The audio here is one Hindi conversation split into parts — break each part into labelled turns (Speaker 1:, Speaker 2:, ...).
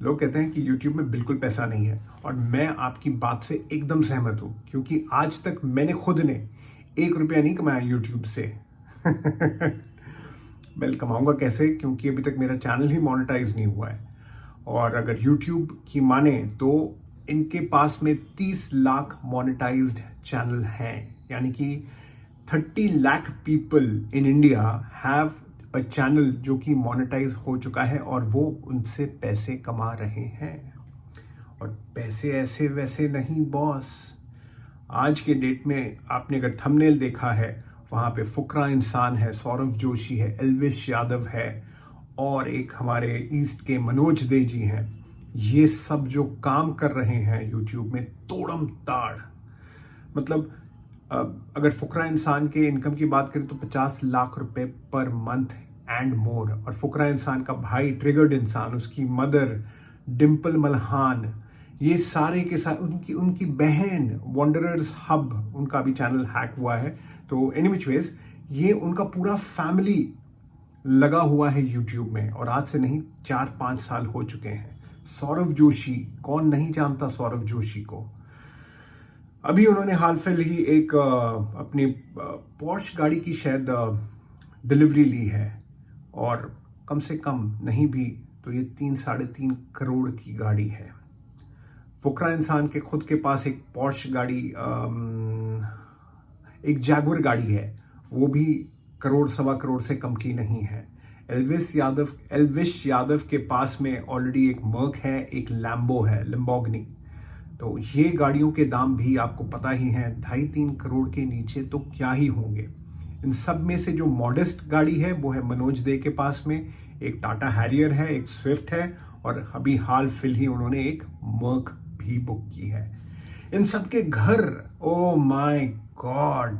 Speaker 1: लोग कहते हैं कि YouTube में बिल्कुल पैसा नहीं है, और मैं आपकी बात से एकदम सहमत हूं, क्योंकि आज तक मैंने खुद ने 1 रुपया नहीं कमाया YouTube से। मैं कमाऊंगा कैसे, क्योंकि अभी तक मेरा चैनल ही मोनेटाइज नहीं हुआ है। और अगर YouTube की माने तो इनके पास में 30 लाख मोनेटाइज्ड चैनल हैं, यानी कि 30 lakh people in India have a channel जो कि मोनेटाइज हो चुका है, और वो उनसे पैसे कमा रहे हैं। और पैसे ऐसे वैसे नहीं बॉस। आज के डेट में आपने अगर थंबनेल देखा है, वहां पे फुकरा इंसान है, सौरव जोशी है, एल्विश यादव है, और एक हमारे ईस्ट के मनोज दे जी हैं। ये सब जो काम कर रहे हैं यूट्यूब में तोड़म ताड़, मतलब अगर फुकरा इंसान के इनकम की बात करें तो 50 लाख रुपए पर मंथ एंड मोर। और फुकरा इंसान का भाई ट्रिगर्ड इंसान, उसकी मदर डिम्पल मल्हान, ये सारे के साथ उनकी उनकी बहन वंडरर्स हब, उनका भी चैनल हैक हुआ है। तो एनी विच वेज ये उनका पूरा फैमिली लगा हुआ है यूट्यूब में, और आज से नहीं 4-5 साल हो चुके हैं। सौरव जोशी, कौन नहीं जानता सौरव जोशी को। अभी उन्होंने हाल फिल ही एक अपनी पोर्श गाड़ी की शायद डिलीवरी ली है, और कम से कम नहीं भी तो ये 3-3.5 करोड़ की गाड़ी है। फुकरा इंसान के खुद के पास एक पोर्श गाड़ी, एक जैगुआर गाड़ी है, वो भी 1-1.25 करोड़ से कम की नहीं है। एल्विश यादव के पास में ऑलरेडी एक मर्क है, एक लैम्बो है, लिम्बोर्गिनी। तो ये गाड़ियों के दाम भी आपको पता ही हैं, 2.5-3 करोड़ के नीचे तो क्या ही होंगे। इन सब में से जो मॉडेस्ट गाड़ी है वो है मनोज दे के पास में, एक टाटा हैरियर है, एक स्विफ्ट है, और अभी हाल फिल ही उन्होंने एक मर्क भी बुक की है। इन सब के घर, ओ माय गॉड,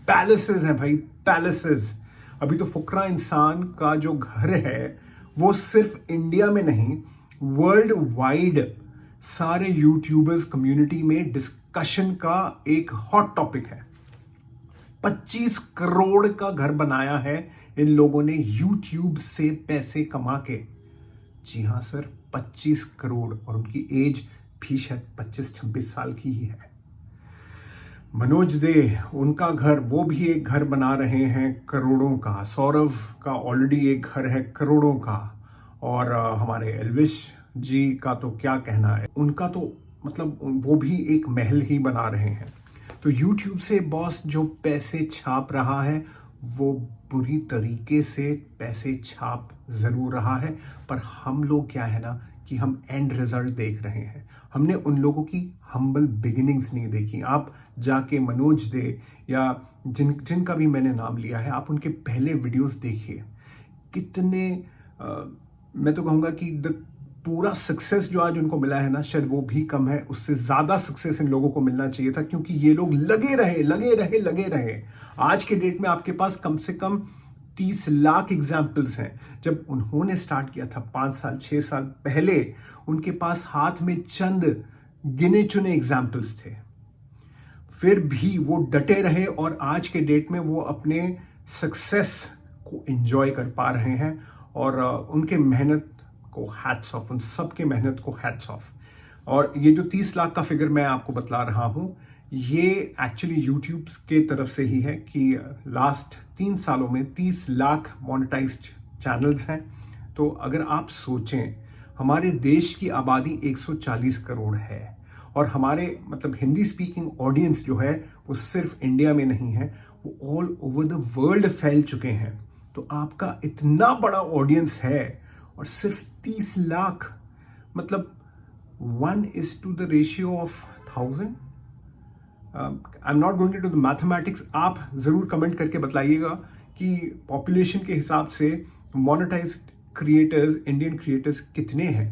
Speaker 1: पैलेसेस हैं भाई, पैलेसेस। अभी तो फुकरा इंसान का जो घर है वो सिर्फ इंडिया में नहीं, वर्ल्ड वाइड सारे यूट्यूबर्स कम्युनिटी में डिस्कशन का एक हॉट टॉपिक है। 25 करोड़ का घर बनाया है इन लोगों ने यूट्यूब से पैसे कमा के। जी हां सर, 25 करोड़, और उनकी एज भी शायद 25-26 साल की ही है। मनोज दे, उनका घर, वो भी एक घर बना रहे हैं करोड़ों का। सौरव का ऑलरेडी एक घर है करोड़ों का, और हमारे एल्विश जी का तो क्या कहना है, उनका तो मतलब वो भी एक महल ही बना रहे हैं। तो YouTube से बॉस जो पैसे छाप रहा है वो बुरी तरीके से पैसे छाप जरूर रहा है, पर हम लोग क्या है ना कि हम एंड रिजल्ट देख रहे हैं। हमने उन लोगों की हम्बल बिगिनिंग्स नहीं देखी। आप जाके मनोज दे या जिनका भी मैंने नाम लिया है, आप उनके पहले वीडियोस देखिए, कितने मैं तो कहूँगा कि पूरा सक्सेस जो आज उनको मिला है ना, शायद वो भी कम है। उससे ज्यादा सक्सेस इन लोगों को मिलना चाहिए था, क्योंकि ये लोग लगे रहे। आज के डेट में आपके पास कम से कम 30 लाख एग्जाम्पल्स हैं। जब उन्होंने स्टार्ट किया था 5 साल 6 साल पहले, उनके पास हाथ में चंद गिने चुने एग्जाम्पल्स थे, फिर भी वो डटे रहे, और आज के डेट में वो अपने सक्सेस को एंजॉय कर पा रहे हैं। और उनके मेहनत को हैट्स ऑफ, उन सबके मेहनत को हैट्स ऑफ। और ये जो 30 लाख का फिगर मैं आपको बतला रहा हूं, ये एक्चुअली यूट्यूब के तरफ से ही है कि लास्ट 3 सालों में 30 लाख मोनेटाइज्ड चैनल्स हैं। तो अगर आप सोचें, हमारे देश की आबादी 140 करोड़ है, और हमारे मतलब हिंदी स्पीकिंग ऑडियंस जो है वो सिर्फ इंडिया में नहीं है, वो ऑल ओवर द वर्ल्ड फैल चुके हैं। तो आपका इतना बड़ा ऑडियंस है, और सिर्फ 30 लाख, मतलब 1:to the ratio of 1000। I am not going to the mathematics. आप जरूर कमेंट करके बताइएगा कि पॉपुलेशन के हिसाब से मोनेटाइज्ड क्रिएटर्स, इंडियन क्रिएटर्स कितने हैं।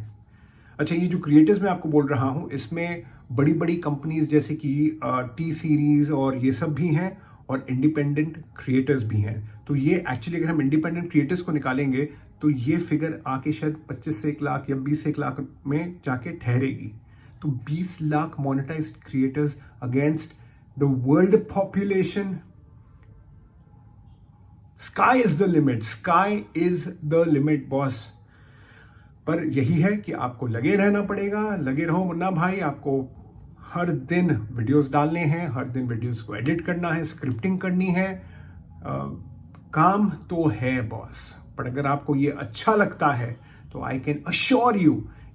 Speaker 1: अच्छा, ये जो क्रिएटर्स मैं आपको बोल रहा हूं, इसमें बड़ी बड़ी कंपनीज जैसे कि टी सीरीज और ये सब भी हैं, और इंडिपेंडेंट क्रिएटर्स भी हैं। तो ये एक्चुअली अगर हम इंडिपेंडेंट क्रिएटर्स को निकालेंगे तो ये फिगर आके शायद 25 से 1 लाख या 20 से 1 लाख में जाके ठहरेगी। तो 20 lakh monetised creators against the world population. Sky is the limit, sky is the limit boss. पर यही है कि आपको लगे रहना पड़ेगा। लगे रहो मुन्ना भाई, आपको हर दिन वीडियोस डालने हैं, हर दिन वीडियोस को एडिट करना है, स्क्रिप्टिंग करनी है। काम तो है बॉस, पर अगर आपको ये अच्छा लगता है तो आई कैन अश्योर यू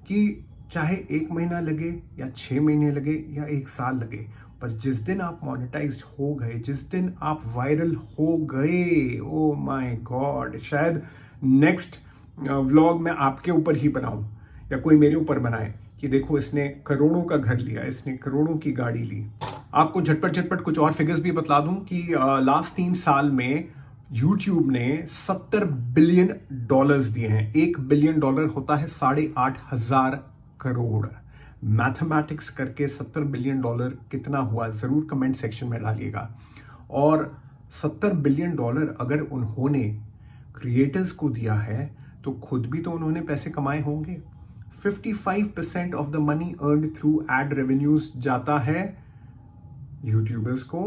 Speaker 1: कि चाहे 1 महीना लगे या 6 महीने लगे या 1 साल लगे, पर जिस दिन आप मोनेटाइज्ड हो गए, जिस दिन आप वायरल हो गए, ओ माय गॉड, शायद नेक्स्ट व्लॉग मैं आपके ऊपर ही बनाऊं या कोई मेरे ऊपर बनाए कि देखो इसने करोड़ों का घर लिया, इसने करोड़ों की गाड़ी ली। आपको झटपट झटपट कुछ और फिगर्स भी बतला दूं कि लास्ट 3 साल में YouTube ने $70 बिलियन दिए हैं। $1 बिलियन होता है 8,500 करोड़। मैथमेटिक्स करके $70 बिलियन कितना हुआ जरूर कमेंट सेक्शन में डालिएगा। और $70 बिलियन अगर उन्होंने क्रिएटर्स को दिया है तो खुद भी तो उन्होंने पैसे कमाए होंगे। 55% of the money earned through ad revenues जाता है यूट्यूबर्स को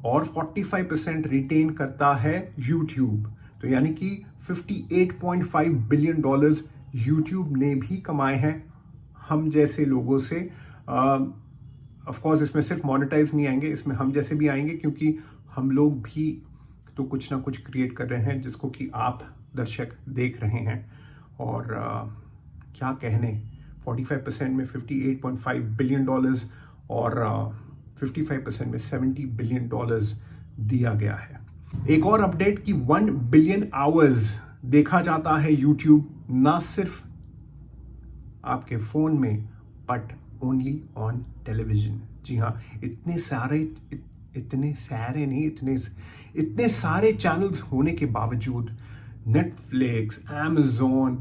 Speaker 1: और 45% रिटेन करता है यूट्यूब। तो यानी कि $58.5 बिलियन यूट्यूब ने भी कमाए हैं हम जैसे लोगों से। ऑफ कोर्स इसमें सिर्फ मोनेटाइज नहीं आएंगे, इसमें हम जैसे भी आएंगे, क्योंकि हम लोग भी तो कुछ ना कुछ क्रिएट कर रहे हैं जिसको कि आप दर्शक देख रहे हैं। और क्या कहने, 45% में $58.5 बिलियन और 55% में $70 बिलियन दिया गया है। एक और अपडेट कि 1 बिलियन आवर्स देखा जाता है यूट्यूब, ना सिर्फ आपके फोन में बट ओनली ऑन टेलीविजन। जी हाँ, इतने सारे चैनल्स होने के बावजूद Netflix, Amazon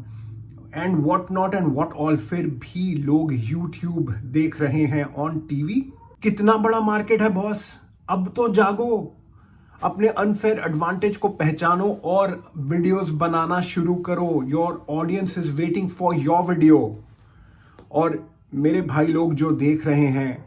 Speaker 1: and what not and what all, फिर भी लोग यूट्यूब देख रहे हैं ऑन टीवी। कितना बड़ा मार्केट है बॉस, अब तो जागो, अपने अनफेयर एडवांटेज को पहचानो और वीडियोस बनाना शुरू करो। Your audience is waiting for your video. और मेरे भाई लोग जो देख रहे हैं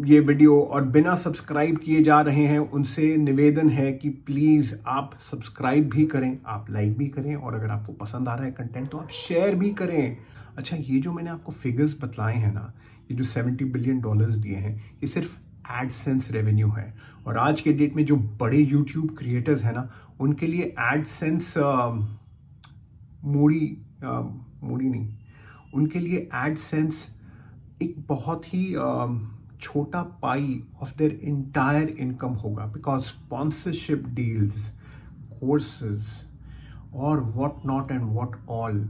Speaker 1: ये वीडियो और बिना सब्सक्राइब किए जा रहे हैं, उनसे निवेदन है कि प्लीज आप सब्सक्राइब भी करें, आप लाइक भी करें, और अगर आपको पसंद आ रहा है कंटेंट तो आप शेयर भी करें। अच्छा, ये जो मैंने आपको फिगर्स बतलाए हैं ना, ये जो $70 बिलियन दिए हैं, ये सिर्फ एडसेंस रेवेन्यू है। और आज के डेट में जो बड़े यूट्यूब क्रिएटर्स हैं ना, उनके लिए एडसेंस मूड़ी नहीं, उनके लिए एडसेंस एक बहुत ही छोटा पाई ऑफ देयर इंटायर इनकम होगा, बिकॉज स्पॉन्सरशिप डील्स, कोर्सेज और what not and what all,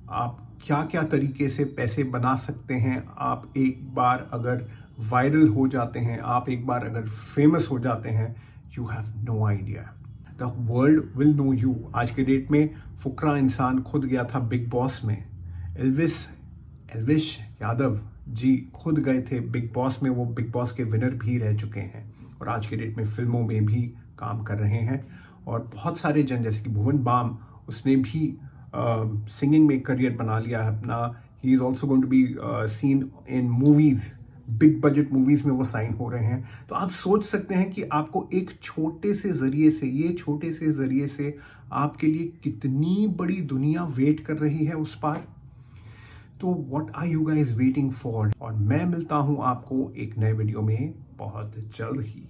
Speaker 1: आप क्या क्या तरीके से पैसे बना सकते हैं। आप एक बार अगर वायरल हो जाते हैं, आप एक बार अगर फेमस हो जाते हैं, you have no idea, the world will know you. आज के डेट में फुकरा इंसान खुद गया था बिग बॉस में, एल्विश यादव जी खुद गए थे बिग बॉस में, वो बिग बॉस के विनर भी रह चुके हैं और आज के डेट में फिल्मों में भी काम कर रहे हैं। और बहुत सारे जन जैसे कि भुवन बाम, उसने भी सिंगिंग में करियर बना लिया है अपना। He is also going to be seen in movies, big budget movies में वो साइन हो रहे हैं। तो आप सोच सकते हैं कि आपको एक छोटे से जरिए से आपके लिए कितनी बड़ी दुनिया वेट कर रही है उस पार। तो what are you guys waiting for. और मैं मिलता हूं आपको एक नए वीडियो में बहुत जल्द ही।